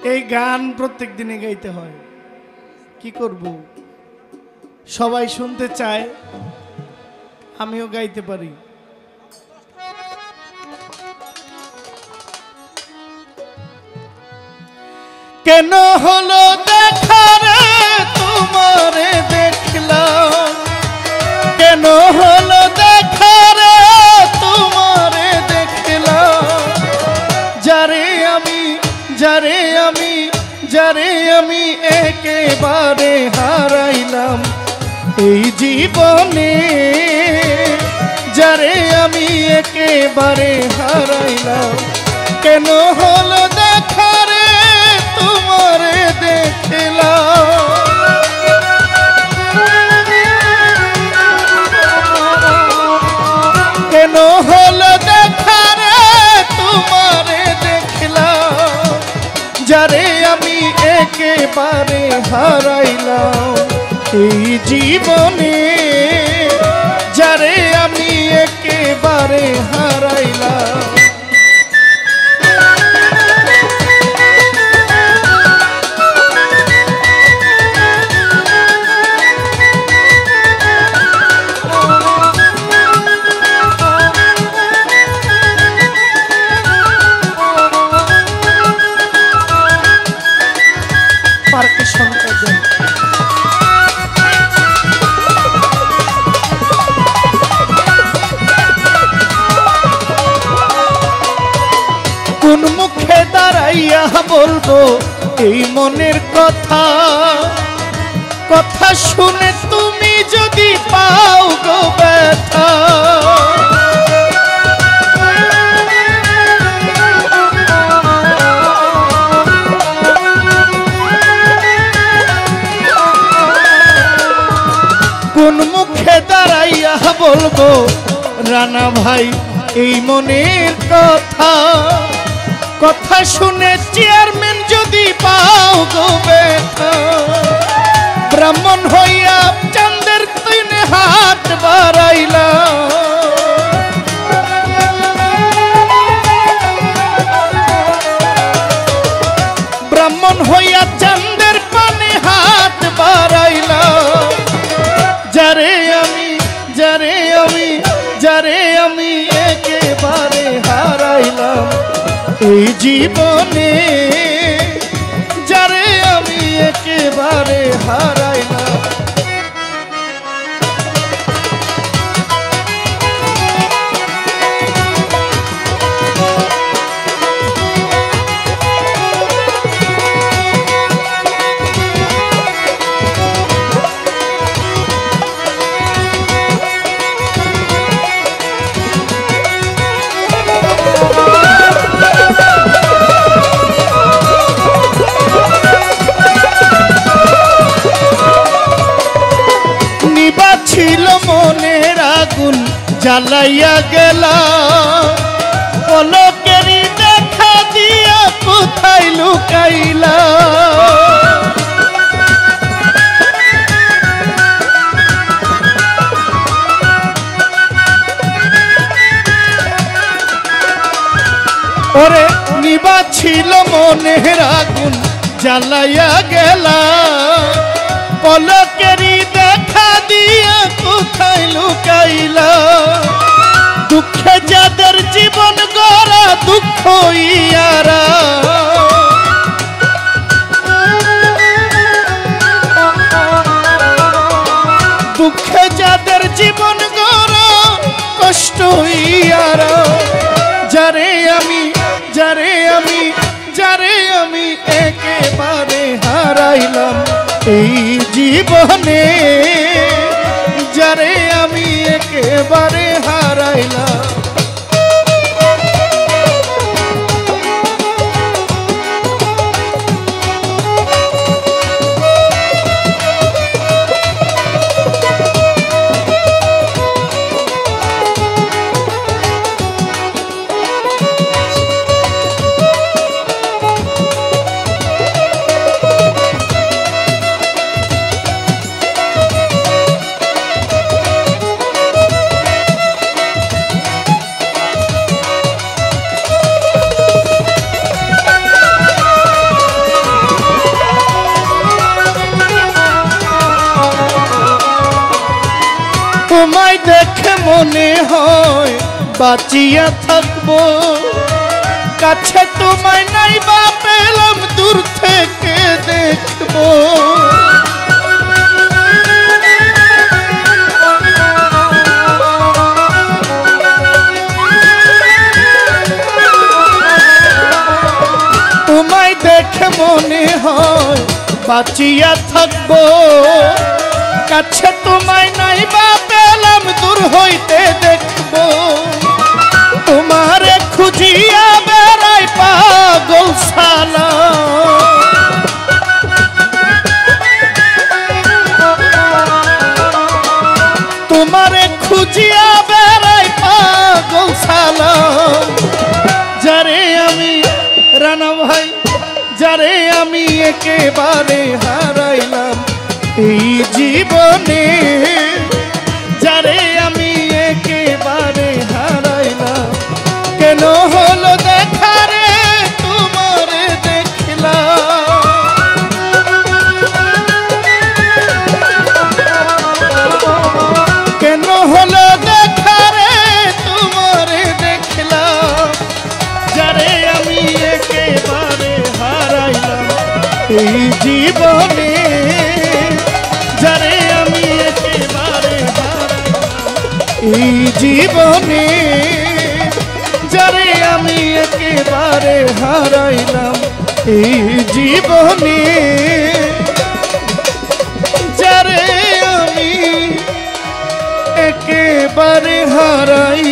এই গান প্রত্যেক দিনে গাইতে হয়, কি করব? সবাই শুনতে চায়, আমিও গাইতে পারি। কেন হলো দেখা রে তোমারে দেখলাম, কেন হলো দেখা রে তোমারে দেখলাম, যারে আমি যারে আমি যারে আমি একেবারে হারাইলাম এই জীবনে, যারে আমি একেবারে হারাইলাম। কেন হলো দেখা রে তোমারে দেখলাম, কেন হলো দেখা রে তোমারে দেখলাম, যারে আমি একেবারে হারাইলাম এই জীবনে, যারে আমি একেবারে হারাইলাম। কোন মুখে দাঁড়াইয়া বলবো এই মনের কথা, কথা শুনে তুমি যদি পাও গো ব্যথা, কোন মুখে দাঁড়াইয়া বলবো রানা ভাই এই মনের কথা, কথা শুনে চেয়ারম্যান যদি পাও গো ব্যথা, ব্রাহ্মণ হইয়া চাঁদের তিনে হাত বাড়াইলা, ব্রাহ্মণ হইয়া চাঁদের পানে হাত বাড়াইলা, যারে আমি যারে আমি যারে আমি একেবারে হারাইলাম এই জীবনে, যারে আমি একেবারে হারাইলাম। ছিল মনের আগুন জ্বালাইয়া গেলা, পলকেরই দেখা দিয়া কোথায় লুকাইলা, ওরে নিবা ছিল মনের আগুন জ্বালাইয়া গেলা, পলকেরই দেখা দিয়া কোথায় লুকাইলা, দুঃখে যাদের জীবন গড়া দুঃখ ইয়ারা, দুঃখে যাদের জীবন গড়া কষ্ট ইয়ারা, যারে আমি যারে আমি যারে আমি একেবারে হারাইলাম এই জীবনে, যারে আমি একেবারে হারাইলাম। মনে হয় বাঁচিয়া থাকবো, কাছে তোমায় নাই বা পেলাম দূর থেকে দেখবো। তোমায় দেখে মনে হয় বাঁচিয়া থাকবো, কাছে তোমায় নাই বা পেলাম দূর হইতে দেখবো। তোমারে খুঁজিয়া বেড়াই পাগল সালা, তোমারে খুঁজিয়া বেড়াই পাগল সালা। যারে আমি রানা ভাই, যারে আমি একেবারে হারাইলাম এই জীবনে, যারে আমি একেবারে হারাইলাম। কেন হলো দেখা রে তোমারে দেখলাম, কেন হলো দেখা রে তোমারে দেখলাম। যারে আমি একেবারে হারাইলাম এই জীবনে, যারে আমি একেবারে এই জীবনে, যারে আমি একেবারে হারাইলাম এই জীবনে, যারে আমি একেবারে হারাই